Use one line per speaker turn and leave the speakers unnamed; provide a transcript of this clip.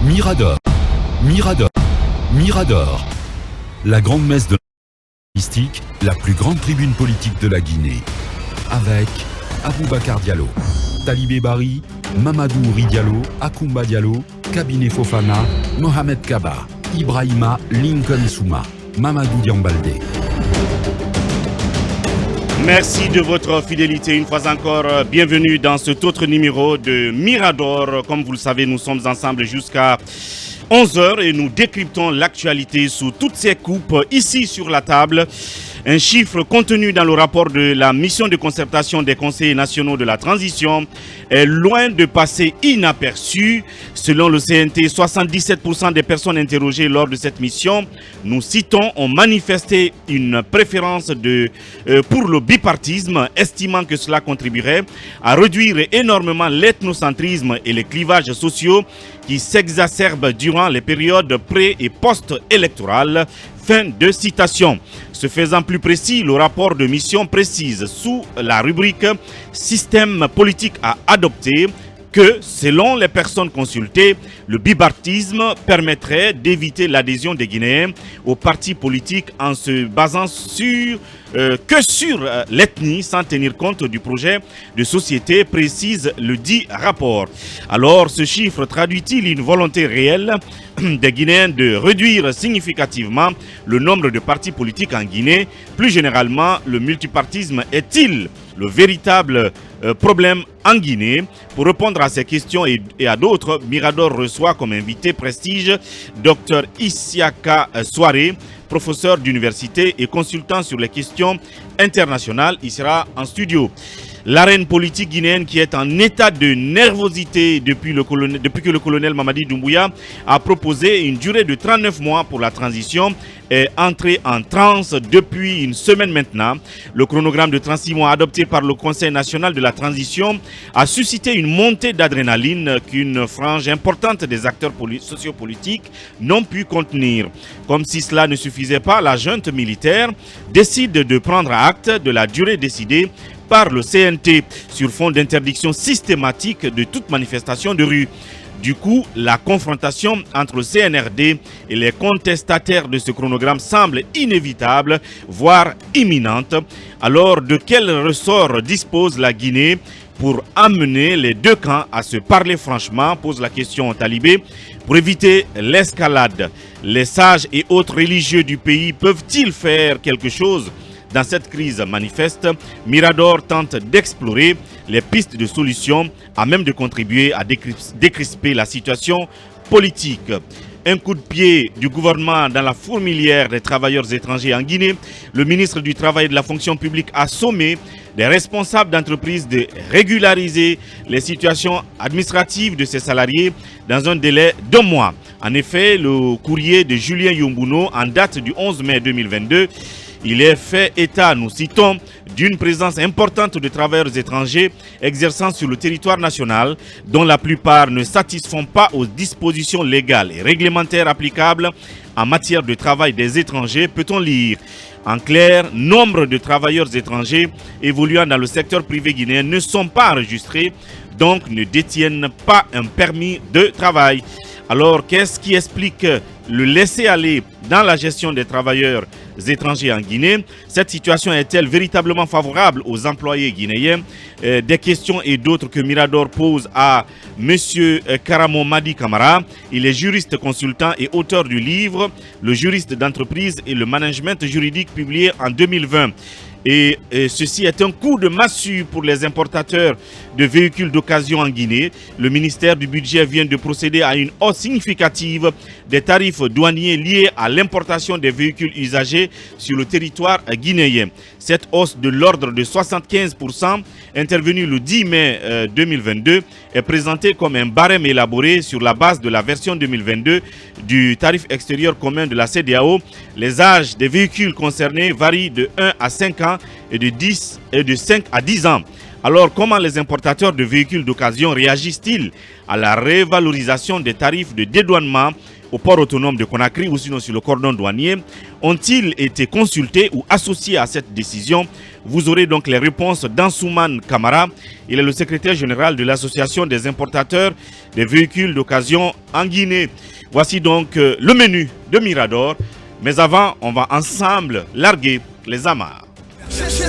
Mirador, Mirador, Mirador. La grande messe de mystique, la plus grande tribune politique de la Guinée. Avec Aboubacar Diallo, Talibé Bari, Mamadou Ouri Diallo, Akoumba Diallo, Kabinet Fofana, Mohamed Kaba, Ibrahima Lincoln Souma, Mamadou Diambaldé.
Merci de votre fidélité une fois encore. Bienvenue dans cet autre numéro de Mirador. Comme vous le savez, nous sommes ensemble jusqu'à 11h et nous décryptons l'actualité sous toutes ses coupes ici sur la table. Un chiffre contenu dans le rapport de la mission de concertation des conseillers nationaux de la transition est loin de passer inaperçu. Selon le CNT, 77% des personnes interrogées lors de cette mission, nous citons, ont manifesté une préférence pour le bipartisme, estimant que cela contribuerait à réduire énormément l'ethnocentrisme et les clivages sociaux qui s'exacerbent durant les périodes pré- et post-électorales. Fin de citation. Se faisant plus précis, le rapport de mission précise sous la rubrique « Système politique à adopter » que, selon les personnes consultées, le bipartisme permettrait d'éviter l'adhésion des Guinéens aux partis politiques en se basant sur l'ethnie sans tenir compte du projet de société, précise le dit rapport. Alors, ce chiffre traduit-il une volonté réelle des Guinéens de réduire significativement le nombre de partis politiques en Guinée? Plus généralement, le multipartisme est-il le véritable problème en Guinée? Pour répondre à ces questions et à d'autres, Mirador reçoit comme invité prestige Dr Isiaka Souaré, professeur d'université et consultant sur les questions internationales. Il sera en studio. L'arène politique guinéenne qui est en état de nervosité depuis que le colonel Mamadi Doumbouya a proposé une durée de 39 mois pour la transition est entré en transe depuis une semaine maintenant. Le chronogramme de 36 mois adopté par le Conseil national de la transition a suscité une montée d'adrénaline qu'une frange importante des acteurs sociopolitiques n'ont pu contenir. Comme si cela ne suffisait pas, la junte militaire décide de prendre acte de la durée décidée par le CNT sur fond d'interdiction systématique de toute manifestation de rue. Du coup, la confrontation entre le CNRD et les contestataires de ce chronogramme semble inévitable, voire imminente. Alors, de quel ressort dispose la Guinée pour amener les deux camps à se parler franchement, pose la question Talibé. Pour éviter l'escalade, les sages et autres religieux du pays peuvent-ils faire quelque chose dans cette crise manifeste? Mirador tente d'explorer les pistes de solutions à même de contribuer à décrisper la situation politique. Un coup de pied du gouvernement dans la fourmilière des travailleurs étrangers en Guinée. Le ministre du Travail et de la Fonction publique a sommé des responsables d'entreprises de régulariser les situations administratives de ces salariés dans un délai d'1 mois. En effet, le courrier de Julien Yombouno en date du 11 mai 2022, il est fait état, nous citons, d'une présence importante de travailleurs étrangers exerçant sur le territoire national, dont la plupart ne satisfont pas aux dispositions légales et réglementaires applicables en matière de travail des étrangers, peut-on lire. En clair, nombre de travailleurs étrangers évoluant dans le secteur privé guinéen ne sont pas enregistrés, donc ne détiennent pas un permis de travail. Alors, qu'est-ce qui explique le laisser-aller dans la gestion des travailleurs étrangers en Guinée? Cette situation est-elle véritablement favorable aux employés guinéens? Des questions et d'autres que Mirador pose à M. Karamo Madi Kamara. Il est juriste consultant et auteur du livre « Le juriste d'entreprise et le management juridique » publié en 2020. Et ceci est un coup de massue pour les importateurs de véhicules d'occasion en Guinée. Le ministère du Budget vient de procéder à une hausse significative des tarifs douaniers liés à l'importation des véhicules usagés sur le territoire guinéen. Cette hausse de l'ordre de 75% intervenue le 10 mai 2022 est présentée comme un barème élaboré sur la base de la version 2022 du tarif extérieur commun de la CEDEAO. Les âges des véhicules concernés varient de 1 à 5 ans et de 5 à 10 ans. Alors, comment les importateurs de véhicules d'occasion réagissent-ils à la révalorisation des tarifs de dédouanement au port autonome de Conakry ou sinon sur le cordon douanier? Ont-ils été consultés ou associés à cette décision? Vous aurez donc les réponses d'Ansouman Kamara. Il est le secrétaire général de l'association des importateurs des véhicules d'occasion en Guinée. Voici donc le menu de Mirador. Mais avant, on va ensemble larguer les amarres.